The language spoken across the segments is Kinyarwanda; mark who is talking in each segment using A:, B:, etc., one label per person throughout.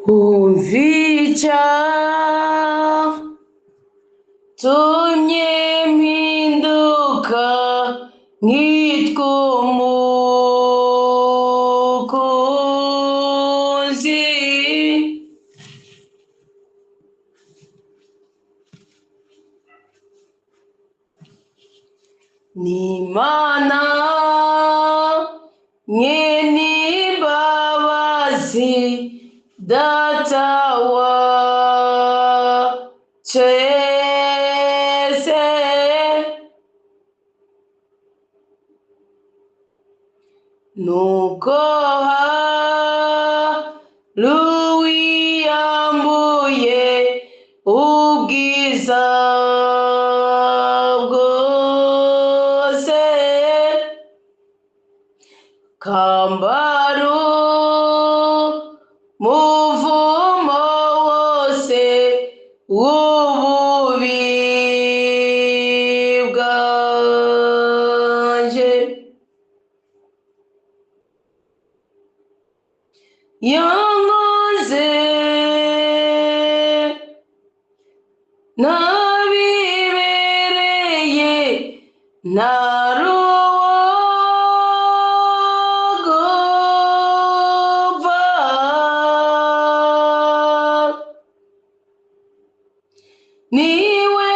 A: umvica tumye mpinduka nkitwa umukunzi n'Imana nyene imbabazi data wa twese nuko wiyambuye ubwiza bwose kambara umuvumo wose w'ububi bwanje yankoze nabibereye narugova niwe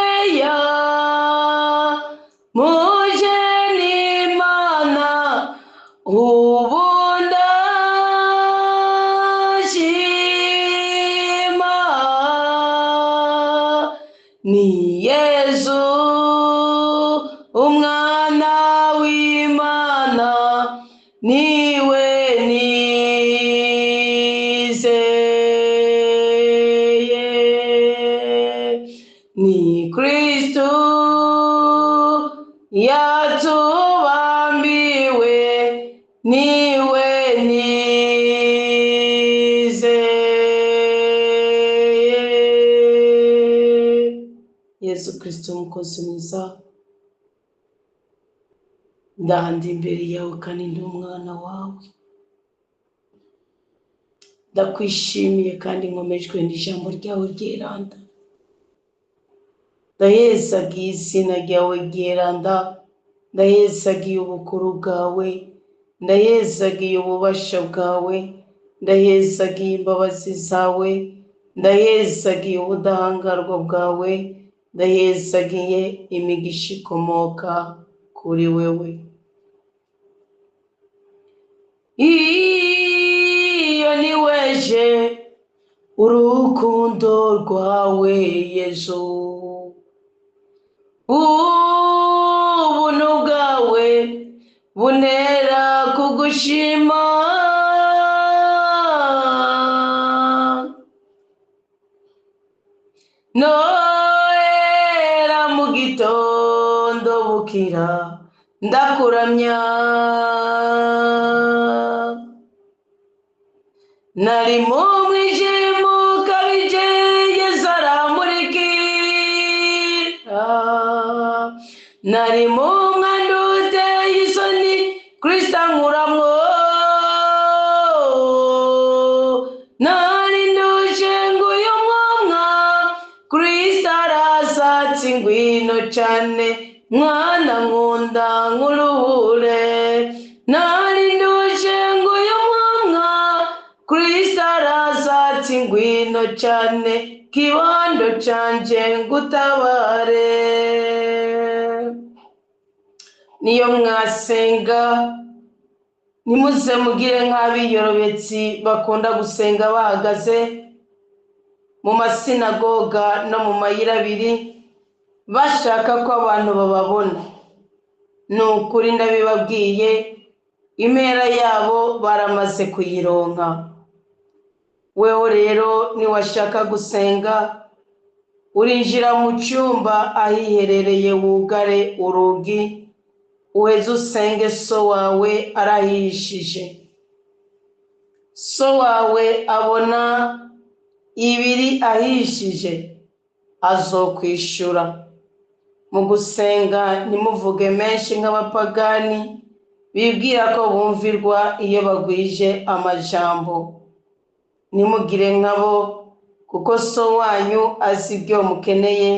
A: yamuje n'Imana ubu ndashima ni Yesu umwana w'Imana niwe nizeye ni Kristo yatubambiwe niwe nizeye Yesu Kristo umukozi mwiza ndahandi imbere yawe kandi ndi umwana wawe ndakwishimiye kandi nkomejwe n'ijambo ryawe ryeranda ndahezagiye izina ryawe ryeranda ndahezagiye ubukuru bwawe ndahezagiye ububasha bwawe ndahezagiye imbabazi zawe ndahezagiye ubudahangarwa bwawe ndahezagiye imigisha ikomoka kuri wewe iyo ni weje urukundo rwawe Yesu ubuntu bwawe bunera kugushima noera mu gitondo bukira ndakuramya nari mu mwijima ukabije Yesu aramurikira nari mu mwanda uteye isoni Kristo ankuramwo nari nduje nguyu mwonka Kristo arasatse ngwino cane mwana nkunda nkuruhure nari nduje nguyu mwonka Kristo arasatse ngwino cane kibondo canje ngutabare niyo mwasenga nimuze mugire nk'abiyorobetsi bakunda gusenga bahagaze mu masinagoga no mu mayira abiri bashaka ko abantu bababona nukuri ndabibabwiye impera yabo baramaze kuyironka wewe rero niwashaka gusenga urinjira mu cyumba ahiherereye wugare urugi uheze usenge so wawe arahishije so wawe abona ibiri ahishije azokwishura mu gusenga nimuvuge menshi nk'abapagani bibwira ko bumvirwa iyo bagwije amajambo nimugire nkabo kuko so wanyu azi ibyo mukeneye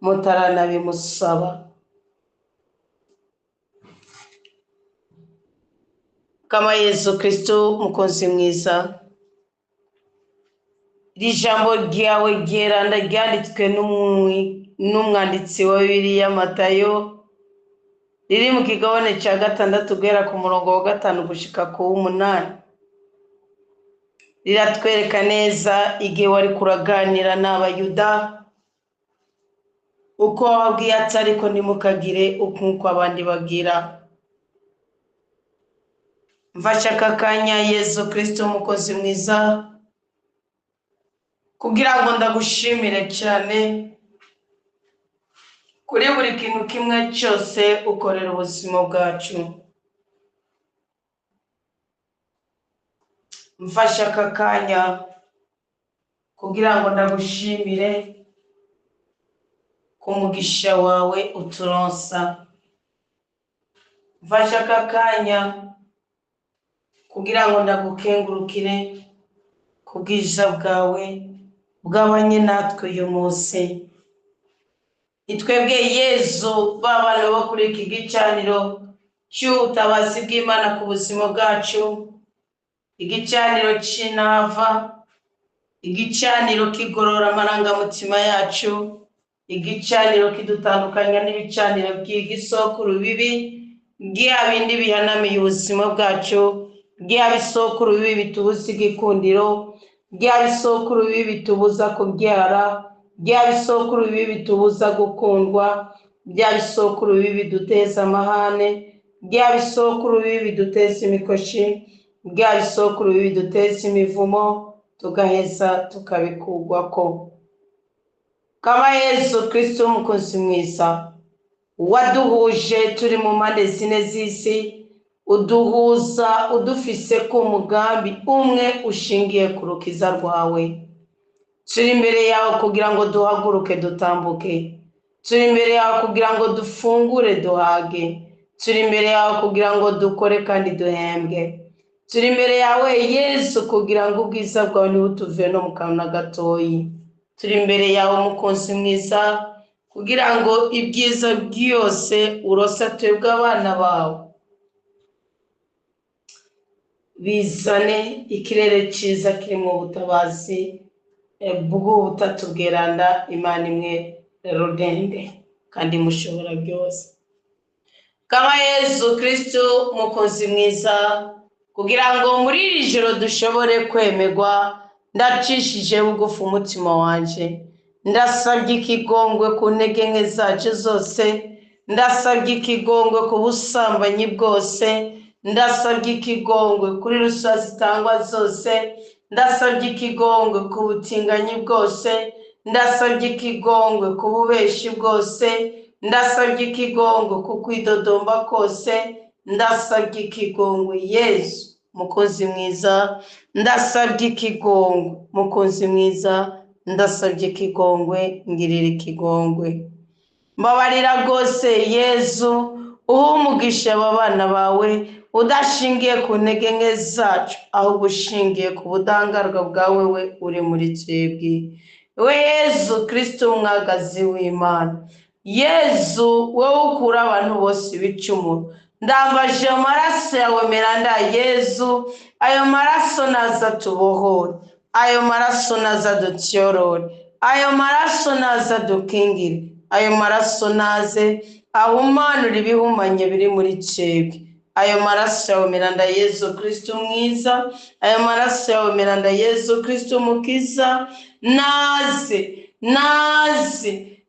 A: mutaranabimusaba. Kama Yesu Kristo mukozi mwiza, iri jambo ryawe ryeranda ryanditswe n'umwanditsi wa Bibiliya Matayo, riri mu kigabane cya 6 guhera ku murongo wa 5 gushika ku 8, riratwereka neza igihe wari kuraganira n'abayuda uko wabwiye ati ariko ntimukagire uko abandi bagira. Mfasha aka kanya Yesu Kristo mukozi mwiza, kugira ngo ndagushimire cyane kuri buri kintu kimwe cyose ukorera ubuzima bwacu. Mfasha aka kanya kugira ngo ndagushimire ku mugisha wawe uturonsa. Mfasha aka kanya kugira ngo ndagukengurukire ku bwiza bwawe bwabanye natwe uyu munsi. Itwebwe Yezu babana bo kuri iki gicaniro cy'ubutabazi bw'Imana ku buzima bwacu, igicaniro cy'inava, igicaniro kigorora amarangamutima yacu, igicaniro kidutandukanya n'ibicaniro by'igisokuru bibi, bya bindi bihanamiye ubuzima bwacu, bya bisokuru bibi bitubuza igikundiro, bya bisokuru bibi bitubuza kubyara, bya bisokuru bibi bitubuza gukundwa, bya bisokuru bibi biduteza amahane, bya bisokuru bibi biduteza imikoshi, bya bisokuru bibi biduteza imivumo, tugaheza tukabikugwako. Kama Yesu Kristo mukozi mwiza, waduhuje turi mu mpande zine z'isi, uduhuza udufise ku mugambi umwe ushingiye ku rukiza rwawe. Turi imbere yawe kugira ngo duhaguruke dutambuke, turi imbere yawe kugira ngo dufungure duhage, turi imbere yawe kugira ngo dukore kandi duhembwe, turi imbere yawe Yesu kugira ngo ubwiza bwawe ntibutuve no mu kanwa gatoyi. Turi imbere yawe mukozi mwiza kugira ngo ibyiza byose urosa twebwe abana bawe bizane ikirere cyiza kirimo ubutabazi bw'ubutatu bweranda, Imana imwe rudende kandi mushobora byose. Kama Yesu Kristo mukozi mwiza, kugira ngo muri iri joro dushobore kwemerwa, ndacishije bugufi umutima wanje, ndasabye ikigongwe ku ntege nke zacu zose, ndasabye ikigongwe ku busambanyi bwose, ndasabye ikigongwe kuri ruswa zitangwa zose, ndasabye ikigongwe ku butinganyi bwose, ndasabye ikigongwe ku bubeshi bwose, ndasabye ikigongwe ku kwidodomba kose, ndasabye ikigongwe Yesu mukozi mwiza, ndasabye ikigongwe mukozi mwiza, ndasabye ikigongwe, ngirira ikigongwe. Mbabarira rwose Yesu, uha umugisha abana bawe udashingiye ku ntege nke zacu, ahubwo ushingiye ku budahangarwa bwawe we uri muri twebwe. We Yesu Kristo umwagazi w'Imana, Yezu wowe ukura abantu bose ibicumuro, ndambaje amaraso yawe meranda Yezu, ayo maraso naza tubohore, ayo maraso naza dutyorore, ayo maraso naza dukingire, ayo maraso naze ahumanura ibihumanye biri muri twebwe. Ayo maraso yawe meranda Yezu Kristo mwiza, ayo maraso yawe meranda Yezu Kristo mukiza,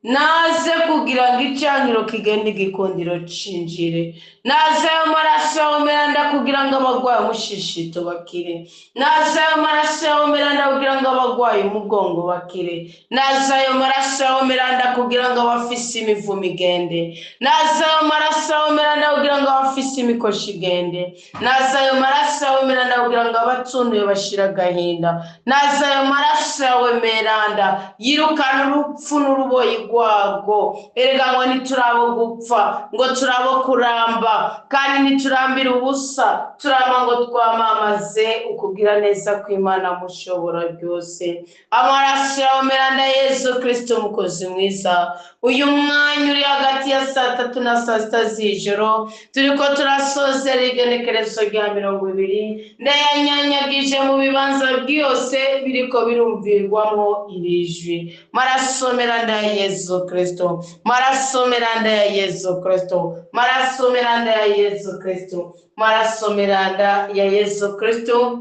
A: naze kugira ngo icyangiro kigende igikundiro cinjire, naze ayo maraso yawe meranda kugira ngo abagwaye umushishito bakire, naze ayo maraso yawe meranda kugira ngo abagwaye umugongo bakire, naze ayo maraso yawe meranda kugira ngo abafise imivumo igende, naze ayo maraso yawe meranda kugira ngo abafise imikoshi igende, naze ayo maraso yawe meranda kugira ngo abatunuye bashira agahinda, naze ayo maraso yawe meranda yirukana urupfu n'uruboyi rwago. Erega ngo ntiturabo gupfa, ngo turabo kuramba, kandi ntiturambira ubusa, turama ngo twamamaze ukugira neza kw'Imana mushobora byose. Amaraso yawe meranda Yesu Kristo mukozi mwiza, uyu mwanya uri hagati ya 3 na 6 z'ijoro, turiko turasozera igenekerezo rya 20, ndayanyanyagije mu bibanza byose biriko birumvirwamo iri jwi. Maraso meranda ya Yesu Kristo, maraso meranda ya Yesu Kristo, maraso meranda ya Yesu Kristo, maraso meranda ya Yesu Kristo,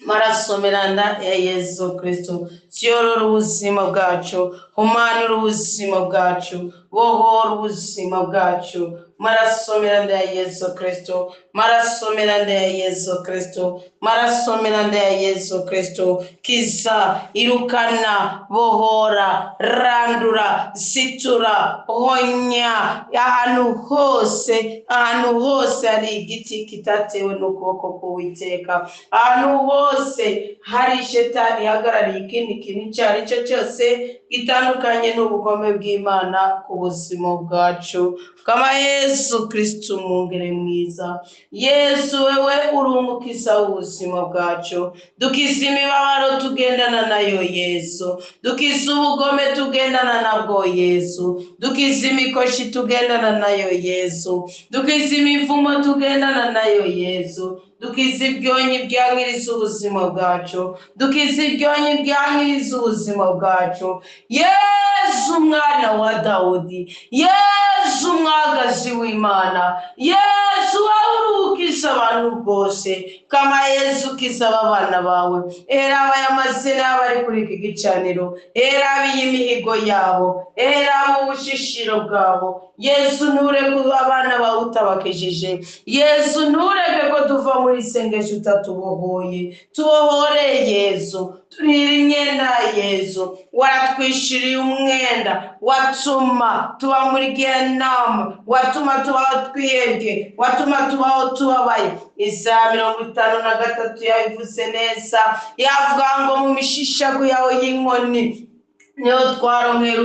A: maraso meranda ya Yesu Kristo. Siyorora ubuzima bwacu, humanura ubuzima bwacu, bohora ubuzima bwacu. Maraso meranda ya Yesu Kristo, maraso meranda ya Yesu Kristo, maraso meranda ya Yesu Kristo. Kiza, irukana, bohora, randura, situra, honya, ahantu hose hari igiti kitatewe n'ukuboko k'Uwiteka, ahantu hose hari shetani ihagarariye ikindi kintu icyo ari cyo cyose gitandukanye n'ubugome bw'Imana ku buzima bwacu. Kama Yesu Kristo umwungere mwiza, Yesu wewe urumukiza ubuzima bwacu, dukiza imibabaro tugendana nayo Yesu, dukiza ubugome tugendana nabwo Yesu, dukiza imikoshi tugendana nayo Yesu, dukiza imivumo tugendana nayo Yesu, dukiza ibyonyi byangiriza ubuzima bwacu, dukiza ibyonyi byangiriza ubuzima bwacu. Yesu mwana wa Dawudi, Yesu mwagazi w'Imana, Yesu urukiza abantu bose. Kama Yesu kiza abana bawe, eraba y'amazina y'abari kuri iki gicaniro, eraba y'imihigo yabo, eraba ubushishiro bwabo. Yesu ntureke abana bawe utabakijije, Yesu ntureke ko tuva muri sengesho utatubohoye. Tubohore Yesu, turire imyenda Yesu, waratwishiriye umwenda, watuma tuba muri Gehenna, watuma tubaho twihebye, watuma tubaho tubabaye. Isaya 53 yabivuze neza, yavuga ngo mu mishishago yawe y'inkoni niho twaronkera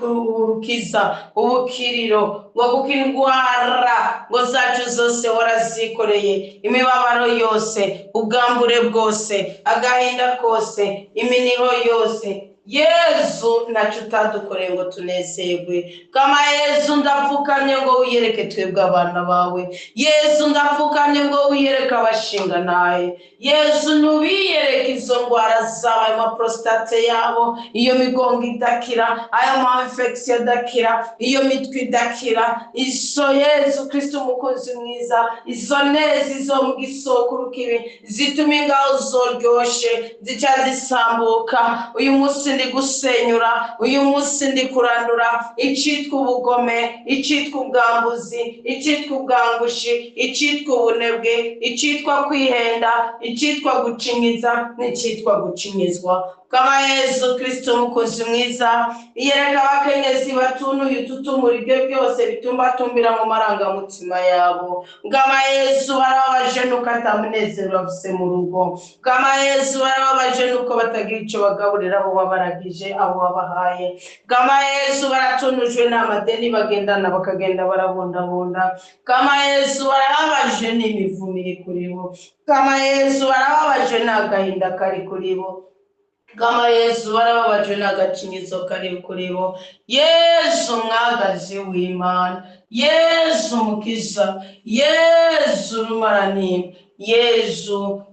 A: urukiza, ubukiriro, ngo kuko indwara ngo zacu zose warazikoreye, imibabaro yose, ubwambure bwose, agahinda kose, iminiho yose. Yesu ntacyo utadukoreye ngo tunezerwe. Kama Yesu ndapfukamye ngo wiyereke twebwe abana bawe, Yesu ndapfukamye ngo wiyereke abashinga nawe, Yesu ntubiyereke izo ndwara zabo, ayo prostate yabo, iyo migongo idakira, ayo infection idakira, iyo mitwe idakira. Izo Yesu Kristo umukozi mwiza, izo nezi zo mu gisokuru kibi zituma ingaho zoryoshe zica zisambuka. Uyu munsi ndi gusenyura, uyu munsi ndi kurandura icitwa ubugome, icitwa ubwambuzi, icitwa ubwangushi, icitwa ubunebwe, icitwa kwihenda, icitwa gucinyiza n'icitwa gucinyizwa. Kama Yesu Kristo umukozi mwiza, iyereka abakenyezi batunuye ututumura ibyo byose bitumatumbira mu marangamutima yabo. Kama Yesu barababaje nuko atamunezero bafise mu rugo, kama Yesu barababaje nuko batagira icyo bagaburira abo babaragije, abo babahaye. Kama Yesu baratunujwe n'amadeni bagendana bakagenda barabondabonda, kama Yesu barababaje n'imivumo iri kuri bo, kama Yesu barababaje n'agahinda kari kuri bo, kama Yesu barababaje n'agacinyizo kari kuri bo. Yesu mwagazi w'Imana, Yesu mukiza, Yesu rumarani, Yesu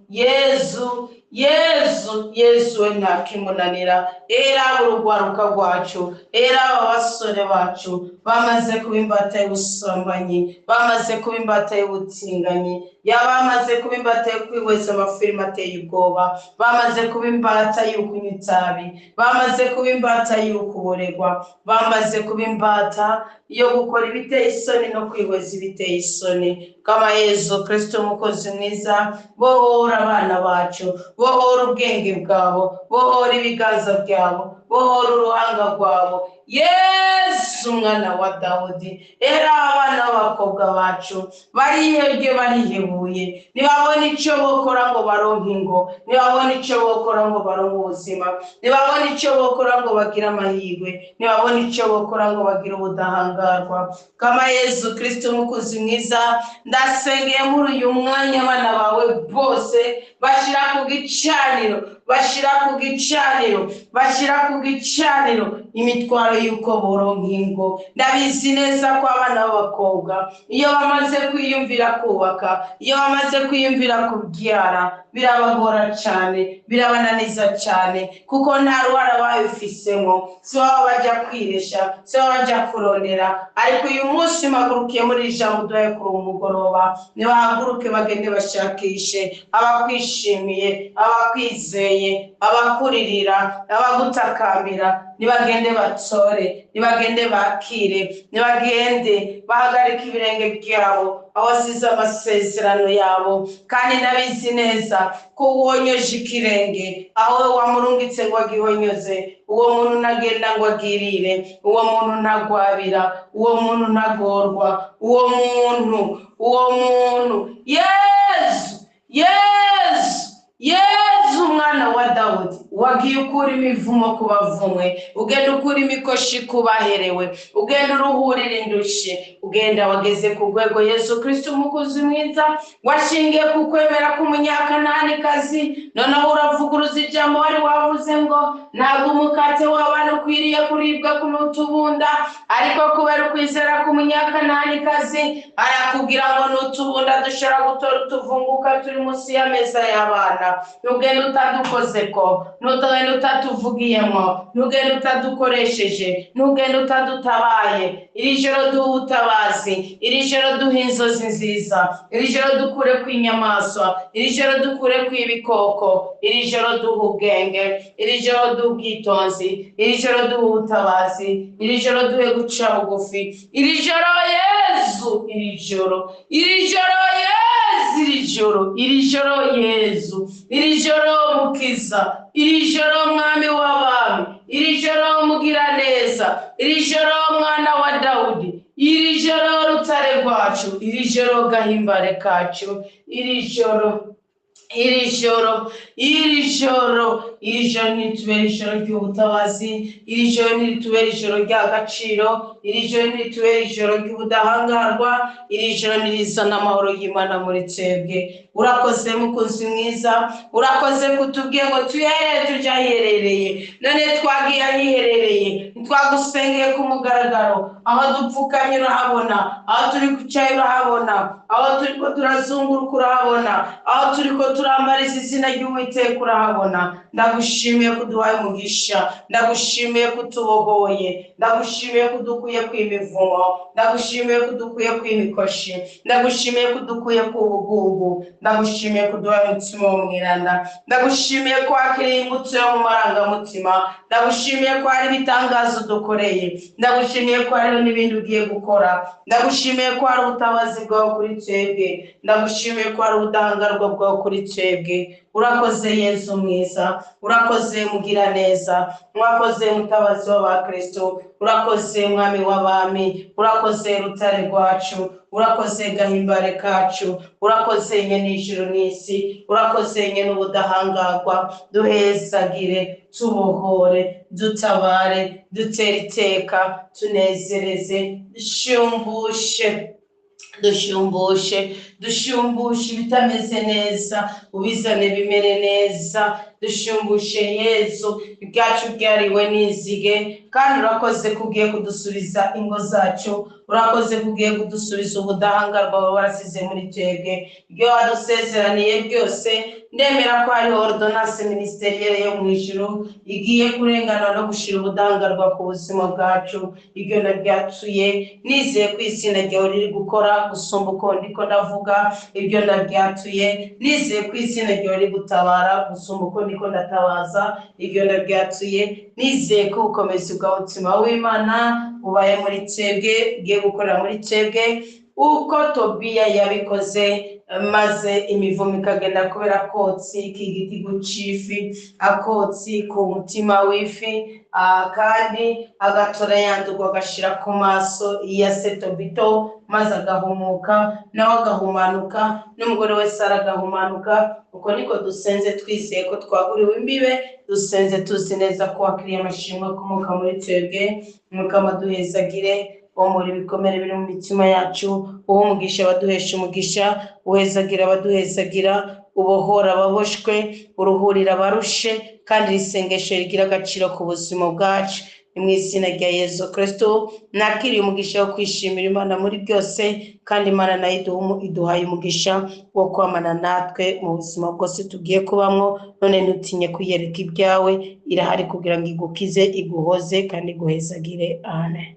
A: we ntakimunanira. Era urugwaruka rwacu, era abasore bacu bamaze kuba imbata y'ubusambanyi, bamaze kuba imbata y'ubutinganyi, bamaze kuba imbata yo kwihweza amafilime ateye ubwoba, bamaze kuba imbata y'ukunywa itabi, bamaze kuba imbata y'ukuboregwa, bamaze kuba imbata yo gukora ibiteye isoni no kwihweza ibiteye isoni. Kama Yesu Kristo umukozi mwiza, bohora abana bacu, bohora ubwenge bwabo, bohora ibiganza byabo, bohora uruhanga rwabo. Yesu mwana wa Dawudi, era abana b'abakobwa bacu barihebye barihebuye, ntibabona icyo bokora ngo baronke ingo, ntibabona icyo bokora ngo baronke ubuzima, ntibabona icyo bokora ngo bagire amahirwe, ntibabona icyo bokora ngo bagire ubudahangarwa. Kama Yesu Kristo umukozi mwiza, ndasengeye muri uyu mwanya abana bawe bose bashira ku gicaniro, bashira ku gicaniro, bashira ku gicaniro imitwaro y'uko boronka ingo. Ndabizi neza ko abana b'abakobwa iyo bamaze kwiyumvira kubaka, iyo bamaze kwiyumvira kubyara, birabagora cyane, birabananiza cyane, kuko nta ruhara babifisemo. Si baba bajya kwiresha, si baba bajya kurondera. Ariko uyu munsi mpagurukiye muri ijambo uduhaye kuri uwo mugoroba, nibahaguruke bagende bashakishe abakwishimiye, abakwizeye, abakuririra, abagutakambira. Nibagende batore, nibagende bakire, nibagende bahagarika ibirenge byabo aho wasize amasezerano yabo. Kandi nabizi neza ko wonyoje ikirenge aho wamurungitse ngo agihonyoze, uwo muntu ntagenda ngo agirire, uwo muntu ntagwabira, uwo muntu ntagorwa, uwo muntu Yesu umwana wa Dawudi, wagiye ukura imivumo ku bavumwe, ugenda ukura imikoshi ku baherewe, ugenda uruhurira indushyi, ugenda wageze ku rwego. Yesu Kristo umukozi mwiza, washingiye ku kwemera k'umunyakananikazi, noneho uravuguruza ijambo wari wavuze ngo ntabwo umukate w'abana ukwiriye kuribwa n'utubunda, ariko kubera ukwizera k'umunyakananikazi arakubwira ngo n'utubunda dushobora gutora utuvunguka turi munsi y'ameza y'abana. Ntugende utadukoze ko, ntugende utatuvugiyemo, ntugende utadukoresheje, ntugende utadutabaye. Iri joro duha ubutabazi, iri joro duha inzozi nziza, iri joro dukure kw'inyamaswa, iri joro dukure kw'ibikoko, iri joro duha ubwenge, iri joro duha ubwitonzi, iri joro duha ubutabazi, iri joro duhe guca bugufi. Iri joro Yesu, iri joro Yesu, iri joro mukiza, iri joro mwami w'abami, iri joro mugira neza, iri joro mwana wa Dawudi, iri joro rutare rwacu, iri joro gahimbare kacu, iri joro nitubera ijoro ry'ubutabazi, iri joro nitubera ijoro ry'agaciro, iri joro nitubera ijoro ry'ubudahangarwa, iri joro nirizana amahoro y'Imana muri twebwe. Urakoze mukozi mwiza, urakoze kutubwiye ngo tuherere tujya ahiherereye. None twagiye ahiherereye, twagusengeye ku mugaragaro, aho dupfukamye urahabona, aho turi kucaye urahabona, aho turi ko turazunguruka urahabona, aho turi ko turambariza izina ry'Uwiteka urahabona. Ndagushimiye kuduhaye umugisha, ndagushimiye kutubohoye, ndagushimiye kudukuye kw'imivumo, ndagushimiye kudukuye kw'imikoshi, ndagushimiye kudukuye k'ubugugu, ndagushimiye kuduhaye umutima w'umwiranda, ndagushimiye ko wakiriye imbuto yo mu marangamutima, ndagushimiye ko hari ibitangazo dukoreye, ndagushimiye ko hariho n'ibindi ugiye gukora, ndagushimiye ko hari ubutabazi bwawe kuri twebwe, ndagushimiye ko hari ubudahangarwa bwawe kuri twebwe. Urakoze Yesu mwiza, urakoze mugira neza, urakoze mutabazi w'abakristo, urakoze mwami w'abami, urakoze rutare rwacu, urakoze gahimbare kacu, urakoze nyene ijuru n'isi, urakoze nyene ubudahangarwa. Duhezagire, tubohore, dutabare, dutere iteka, tunezereze, dushumbushe ibitameze neza, ubizane bimere neza. Dushumbushe Yesu, ibyacu byariwe n'inzige. Kandi urakoze kugiye kudusubiza ingo zacu, urakoze kugiye kudusubiza ubudahangarwa warasize muri twebwe. Ibyo wadusezeraniye byose, ndemera ko hariho ordonnance ministerielle yo mu ijuru igiye kurengana no gushira ubudahangarwa ku buzima bwacu. Ibyo ndabyatuye nizeye ko izina ryawe riri gukora gusumba uko ndiko ndavuga. Ibyo ndabyatuye nizeye ko izina ryawe riri gutabara gusumba uko ndiko ndatabaza. Ibyo ndabyatuye nizeye ko ubukomezi bw'umutima w'Imana bubaye muri twebwe, ugiye gukorera muri twebwe uko Tobiya yabikoze maze imivumo ikagenda kubera akotsi k'igiti gucifi, akotsi ku mutima w'ifi, kandi agatora yandurwa agashira ku maso ya Setobito maze agahumuka nawe agahumanuka n'umugore wese aragahumanuka. Uko niko dusenze twizeye ko twaguriwe imbibe, dusenze tuzi neza ko wakiriye amashimwe akomoka muri twebwe. Mukama duhezagire, omora ibikomere biri mu mitima yacu, uwo umugisha abaduhesha umugisha, uhezagira abaduhezagira, ubohora ababoshwe, uruhurira abarushe, kandi isengesho rigira agaciro ku buzima bwacu. Ni mu izina rya Yesu Kristo nakiriye umugisha wo kwishimira Imana muri byose, kandi Imana nayo iduhaye umugisha wo kwamana natwe mu buzima bwose tugiye kubamwo. None ntutinye kuyereka ibyawe, irahari kugira ngo igukize, iguhoze kandi iguhezagire. Amen.